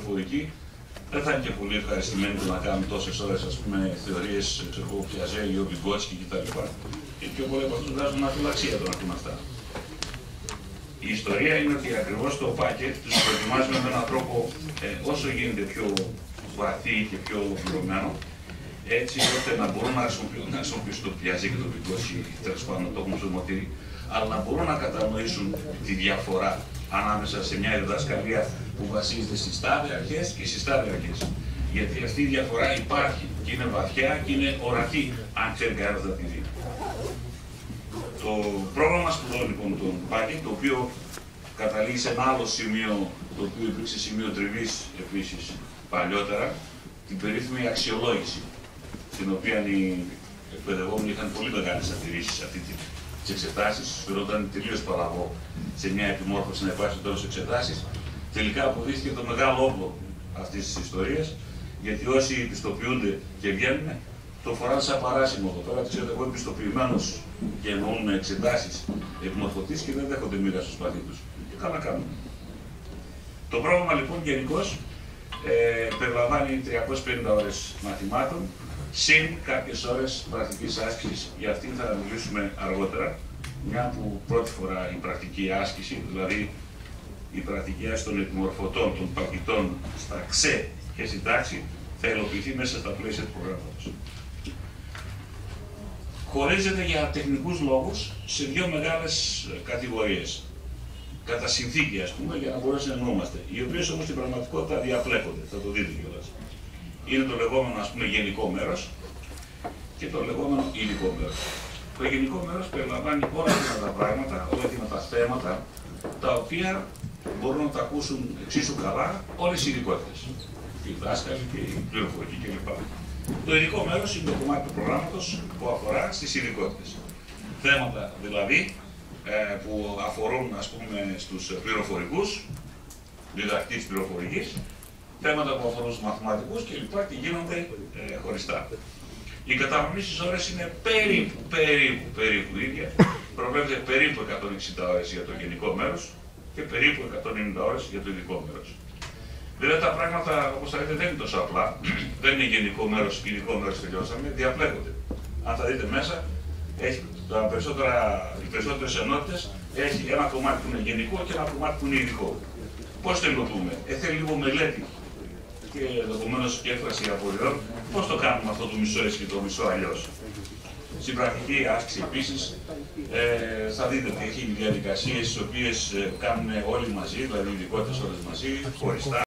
πληροφορική, δεν θα είναι και πολύ ευχαριστημένοι να κάνουν τόσες ώρες, ας πούμε, θεωρίες, Πιαζέ, Βιγκότσκι κτλ. Και πιο πολλοί από αυτούς βγάζουν αναφυλαξία το να ακούν αυτά. Η ιστορία είναι ότι ακριβώς το πάκετ τους προετοιμάζουμε με έναν τρόπο όσο γίνεται πιο βαθύ και πιο ολοκληρωμένο, έτσι ώστε να μπορούν να χρησιμοποιήσουν το Πιαζέ και το Βιγκότσκι, τέλος πάντων το έχουμε στο μοτήρι, αλλά να μπορούν να κατανοήσουν τη διαφορά ανάμεσα σε μια διδασκαλία που βασίζεται στις τάδε αρχές και στις τάδε αρχές. Γιατί αυτή η διαφορά υπάρχει και είναι βαθιά και είναι ορατή, αν ξέρει κανένας να τη δει. Το πρόγραμμα σπουδών λοιπόν των Πάκη, το οποίο καταλήγει σε ένα άλλο σημείο, το οποίο υπήρξε σημείο τριβής επίσης παλιότερα, την περίφημη αξιολόγηση, στην οποία οι εκπαιδευόμενοι είχαν πολύ μεγάλες αντιρρήσεις σε αυτή τις εξετάσεις, φαινόταν τελείως παραγωγό σε μια επιμόρφωση να υπάρχει τέλος εξετάσεις. Τελικά αποδείχθηκε το μεγάλο όπλο αυτής της ιστορίας, γιατί όσοι πιστοποιούνται και βγαίνουν, το φοράνε σαν παράσημο εδώ πέρα. Ξέρετε, εγώ είμαι πιστοποιημένος και εννοούν εξετάσεις επιμορφωτής και δεν δέχονται μοίρα στο σπαθί τους. Και καλά κάνουν. Το πρόγραμμα λοιπόν γενικώς περιλαμβάνει 350 ώρες μαθημάτων, συν κάποιες ώρες πρακτικής άσκησης. Για αυτήν θα μιλήσουμε αργότερα, μια που πρώτη φορά η πρακτική άσκηση, δηλαδή η πρακτική άσκηση των επιμορφωτών, των πακητών στα ΞΕ και στην τάξη, θα υλοποιηθεί μέσα στα πλαίσια του προγράμματος. Χωρίζεται για τεχνικούς λόγους σε δύο μεγάλες κατηγορίες. Κατά συνθήκη, ας πούμε, για να μπορέσουμε να εννοούμαστε, οι οποίες όμως στην πραγματικότητα διαπλέκονται, θα το δείτε κιόλας. Είναι το λεγόμενο, ας πούμε, γενικό μέρος και το λεγόμενο υλικό μέρος. Το γενικό μέρος περιλαμβάνει όλα αυτά τα πράγματα, όλα αυτά τα θέματα, τα οποία μπορούν να τα ακούσουν εξίσου καλά όλες οι ειδικότητες. Οι δάσκαλοι και η πληροφορική κλπ. Το ειδικό μέρος είναι το κομμάτι του προγράμματος που αφορά στις ειδικότητες. Θέματα δηλαδή που αφορούν, ας πούμε, στους πληροφορικούς, διδακτή της πληροφορικής, θέματα που αφορούν στους μαθηματικούς κλπ. Και γίνονται χωριστά. Η κατανομή στις ώρες είναι περίπου ίδια. Προβλέπεται περίπου 160 ώρες για το γενικό μέρος και περίπου 190 ώρες για το ειδικό μέρος. Βέβαια τα πράγματα, όπως θα δείτε, δεν είναι τόσο απλά. Δεν είναι γενικό μέρος, ειδικό μέρος τελειώσαμε, διαπλέκονται. Αν θα δείτε μέσα, έχει οι περισσότερες ενότητες, έχει ένα κομμάτι που είναι γενικό και ένα κομμάτι που είναι ειδικό. Πώς το υλοποιούμε? Θέλει λίγο μελέτη και ενδεχομένως και έκφραση απορριών. Πώς το κάνουμε αυτό το μισό έτσι και το μισό αλλιώς? Στην πρακτική άσκηση επίσης θα δείτε ότι έχει διαδικασίες τις οποίες κάνουν όλοι μαζί, δηλαδή ειδικότητες όλες μαζί, χωριστά.